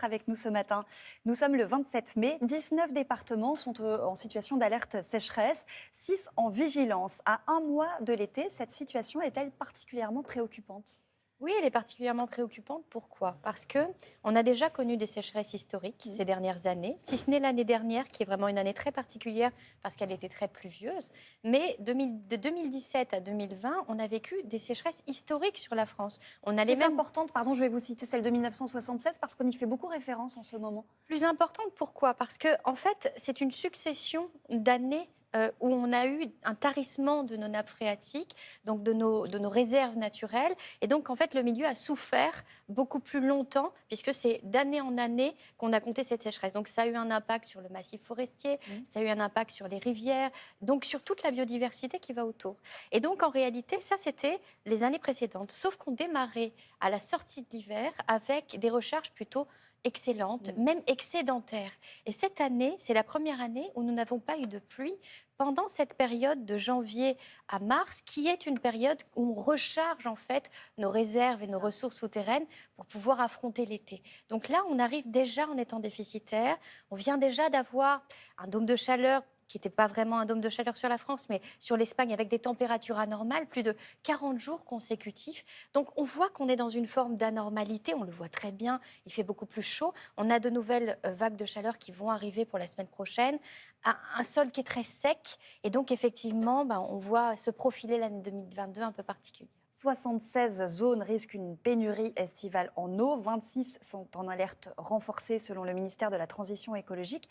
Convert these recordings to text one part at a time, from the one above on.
d'être avec nous ce matin. Nous sommes le 27 mai. 19 départements sont en situation d'alerte sécheresse, 6 en vigilance. À un mois de l'été, cette situation est-elle particulièrement préoccupante ? Oui, elle est particulièrement préoccupante. Pourquoi ? Parce qu'on a déjà connu des sécheresses historiques ces dernières années, si ce n'est l'année dernière, qui est vraiment une année très particulière parce qu'elle était très pluvieuse. Mais de 2017 à 2020, on a vécu des sécheresses historiques sur la France. On a les mêmes importante, pardon, je vais vous citer celle de 1976 parce qu'on y fait beaucoup référence en ce moment. Plus importante, pourquoi ? Parce que, en fait, c'est une succession d'années où on a eu un tarissement de nos nappes phréatiques, donc de nos réserves naturelles. Et donc, en fait, le milieu a souffert beaucoup plus longtemps, puisque c'est d'année en année qu'on a compté cette sécheresse. Donc, ça a eu un impact sur le massif forestier, ça a eu un impact sur les rivières, donc sur toute la biodiversité qui va autour. Et donc, en réalité, ça, c'était les années précédentes. Sauf qu'on démarrait à la sortie de l'hiver avec des recharges plutôt excellentes, même excédentaires. Et cette année, c'est la première année où nous n'avons pas eu de pluie pendant cette période de janvier à mars, qui est une période où on recharge en fait nos réserves et nos ressources souterraines pour pouvoir affronter l'été. Donc là, on arrive déjà en étant déficitaire. On vient déjà d'avoir un dôme de chaleur qui n'était pas vraiment un dôme de chaleur sur la France, mais sur l'Espagne, avec des températures anormales, plus de 40 jours consécutifs. Donc on voit qu'on est dans une forme d'anormalité, on le voit très bien, il fait beaucoup plus chaud. On a de nouvelles vagues de chaleur qui vont arriver pour la semaine prochaine, un sol qui est très sec, et donc effectivement, on voit se profiler l'année 2022 un peu particulière. 76 zones risquent une pénurie estivale en eau, 26 sont en alerte renforcée selon le ministère de la Transition écologique.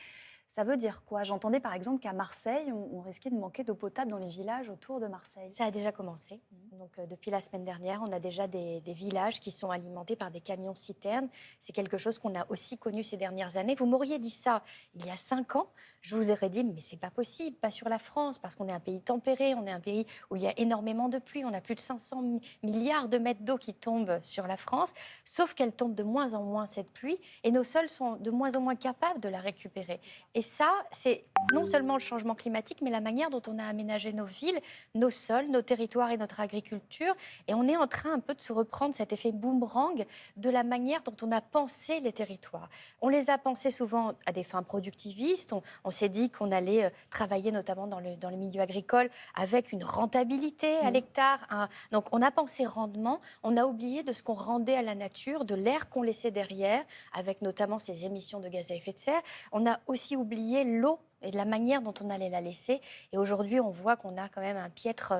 Ça veut dire quoi ? J'entendais par exemple qu'à Marseille, on risquait de manquer d'eau potable dans les villages autour de Marseille. Ça a déjà commencé. Donc, depuis la semaine dernière, on a déjà des villages qui sont alimentés par des camions-citernes. C'est quelque chose qu'on a aussi connu ces dernières années. Vous m'auriez dit ça il y a 5 ans, je vous aurais dit, mais c'est pas possible, pas sur la France, parce qu'on est un pays tempéré, on est un pays où il y a énormément de pluie, on a plus de 500 milliards de mètres d'eau qui tombent sur la France, sauf qu'elle tombe de moins en moins, cette pluie, et nos sols sont de moins en moins capables de la récupérer. Et ça, c'est non seulement le changement climatique, mais la manière dont on a aménagé nos villes, nos sols, nos territoires et notre agriculture. Et on est en train un peu de se reprendre cet effet boomerang de la manière dont on a pensé les territoires. On les a pensés souvent à des fins productivistes. On s'est dit qu'on allait travailler notamment dans le milieu agricole avec une rentabilité à l'hectare. Donc on a pensé rendement, on a oublié de ce qu'on rendait à la nature, de l'air qu'on laissait derrière, avec notamment ces émissions de gaz à effet de serre. On a aussi oublié l'eau et de la manière dont on allait la laisser. Et aujourd'hui, on voit qu'on a quand même un piètre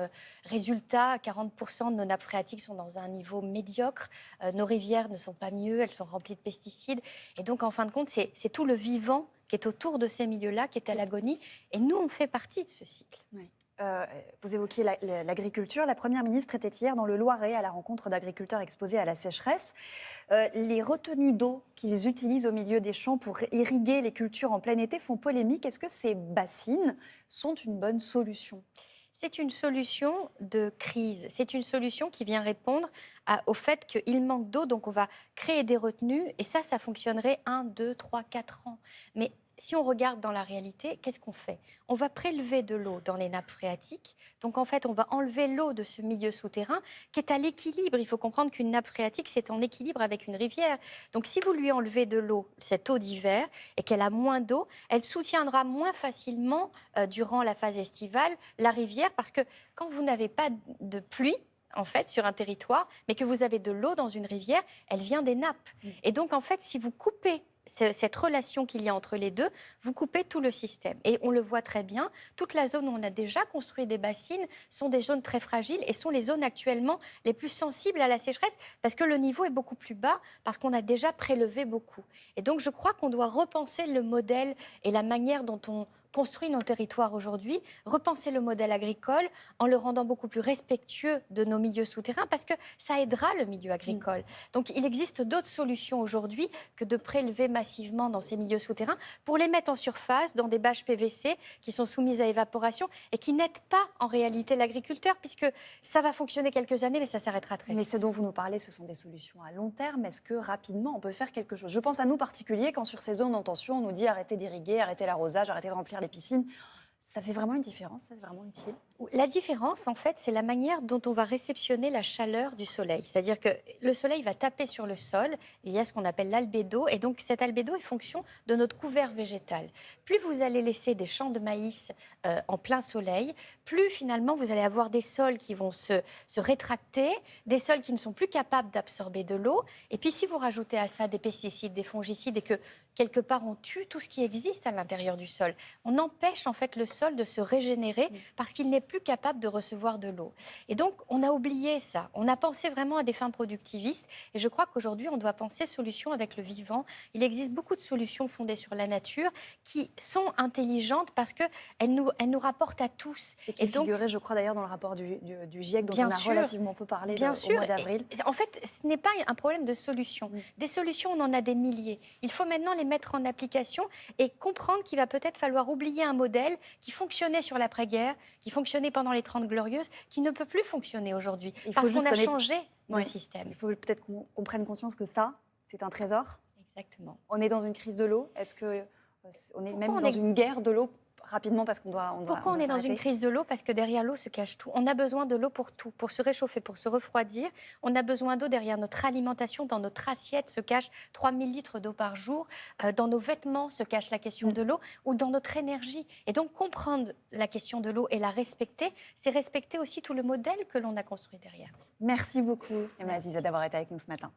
résultat. 40% de nos nappes phréatiques sont dans un niveau médiocre. Nos rivières ne sont pas mieux, elles sont remplies de pesticides. Et donc, en fin de compte, c'est tout le vivant qui est autour de ces milieux-là qui est à l'agonie. Et nous, on fait partie de ce cycle. Oui. Vous évoquiez l'agriculture. La Première ministre était hier dans le Loiret à la rencontre d'agriculteurs exposés à la sécheresse. Les retenues d'eau qu'ils utilisent au milieu des champs pour irriguer les cultures en plein été font polémique. Est-ce que ces bassines sont une bonne solution ? C'est une solution de crise. C'est une solution qui vient répondre au fait qu'il manque d'eau. Donc, on va créer des retenues. Et ça fonctionnerait 1, 2, 3, 4 ans. Mais si on regarde dans la réalité, qu'est-ce qu'on fait ? On va prélever de l'eau dans les nappes phréatiques. Donc, en fait, on va enlever l'eau de ce milieu souterrain qui est à l'équilibre. Il faut comprendre qu'une nappe phréatique, c'est en équilibre avec une rivière. Donc, si vous lui enlevez de l'eau, cette eau d'hiver, et qu'elle a moins d'eau, elle soutiendra moins facilement, durant la phase estivale, la rivière. Parce que quand vous n'avez pas de pluie, en fait, sur un territoire, mais que vous avez de l'eau dans une rivière, elle vient des nappes. Et donc, en fait, si vous coupez cette relation qu'il y a entre les deux, vous coupez tout le système. Et on le voit très bien, toute la zone où on a déjà construit des bassines sont des zones très fragiles et sont les zones actuellement les plus sensibles à la sécheresse parce que le niveau est beaucoup plus bas, parce qu'on a déjà prélevé beaucoup. Et donc je crois qu'on doit repenser le modèle et la manière dont on construit nos territoires aujourd'hui, repenser le modèle agricole en le rendant beaucoup plus respectueux de nos milieux souterrains parce que ça aidera le milieu agricole. Donc il existe d'autres solutions aujourd'hui que de prélever massivement dans ces milieux souterrains pour les mettre en surface dans des bâches PVC qui sont soumises à évaporation et qui n'aident pas en réalité l'agriculteur puisque ça va fonctionner quelques années mais ça s'arrêtera très vite. Mais ce dont vous nous parlez, ce sont des solutions à long terme. Est-ce que rapidement on peut faire quelque chose ? Je pense à nous particuliers quand sur ces zones en tension on nous dit arrêtez d'irriguer, arrêtez l'arrosage, arrêtez de remplir les piscines. Ça fait vraiment une différence, c'est vraiment utile. La différence, en fait, c'est la manière dont on va réceptionner la chaleur du soleil. C'est-à-dire que le soleil va taper sur le sol, il y a ce qu'on appelle l'albédo, et donc cet albédo est fonction de notre couvert végétal. Plus vous allez laisser des champs de maïs en plein soleil, plus finalement vous allez avoir des sols qui vont se rétracter, des sols qui ne sont plus capables d'absorber de l'eau, et puis si vous rajoutez à ça des pesticides, des fongicides, et que quelque part on tue tout ce qui existe à l'intérieur du sol, on empêche en fait le sol de se régénérer parce qu'il n'est plus capable de recevoir de l'eau. Et donc, on a oublié ça. On a pensé vraiment à des fins productivistes. Et je crois qu'aujourd'hui, on doit penser solutions avec le vivant. Il existe beaucoup de solutions fondées sur la nature qui sont intelligentes parce qu'elles nous rapportent à tous. Et qui figurait, je crois, d'ailleurs, dans le rapport du GIEC, dont Bien on a sûr, relativement peu parlé bien au sûr. mois d'avril. En fait, ce n'est pas un problème de solution. Des solutions, on en a des milliers. Il faut maintenant les mettre en application et comprendre qu'il va peut-être falloir oublier un modèle qui fonctionnait sur l'après-guerre, qui fonctionnait pendant les 30 Glorieuses, qui ne peut plus fonctionner aujourd'hui parce qu'on a changé de système. Il faut peut-être qu'on prenne conscience que ça, c'est un trésor. Exactement. On est dans une crise de l'eau. Est-ce qu'on est même dans une guerre de l'eau rapidement parce qu'on doit Pourquoi on est dans une crise de l'eau? Parce que derrière l'eau se cache tout. On a besoin de l'eau pour tout, pour se réchauffer, pour se refroidir. On a besoin d'eau derrière notre alimentation. Dans notre assiette se cache 3000 litres d'eau par jour. Dans nos vêtements se cache la question de l'eau ou dans notre énergie. Et donc comprendre la question de l'eau et la respecter, c'est respecter aussi tout le modèle que l'on a construit derrière. Merci beaucoup, Emma Aziza, d'avoir été avec nous ce matin.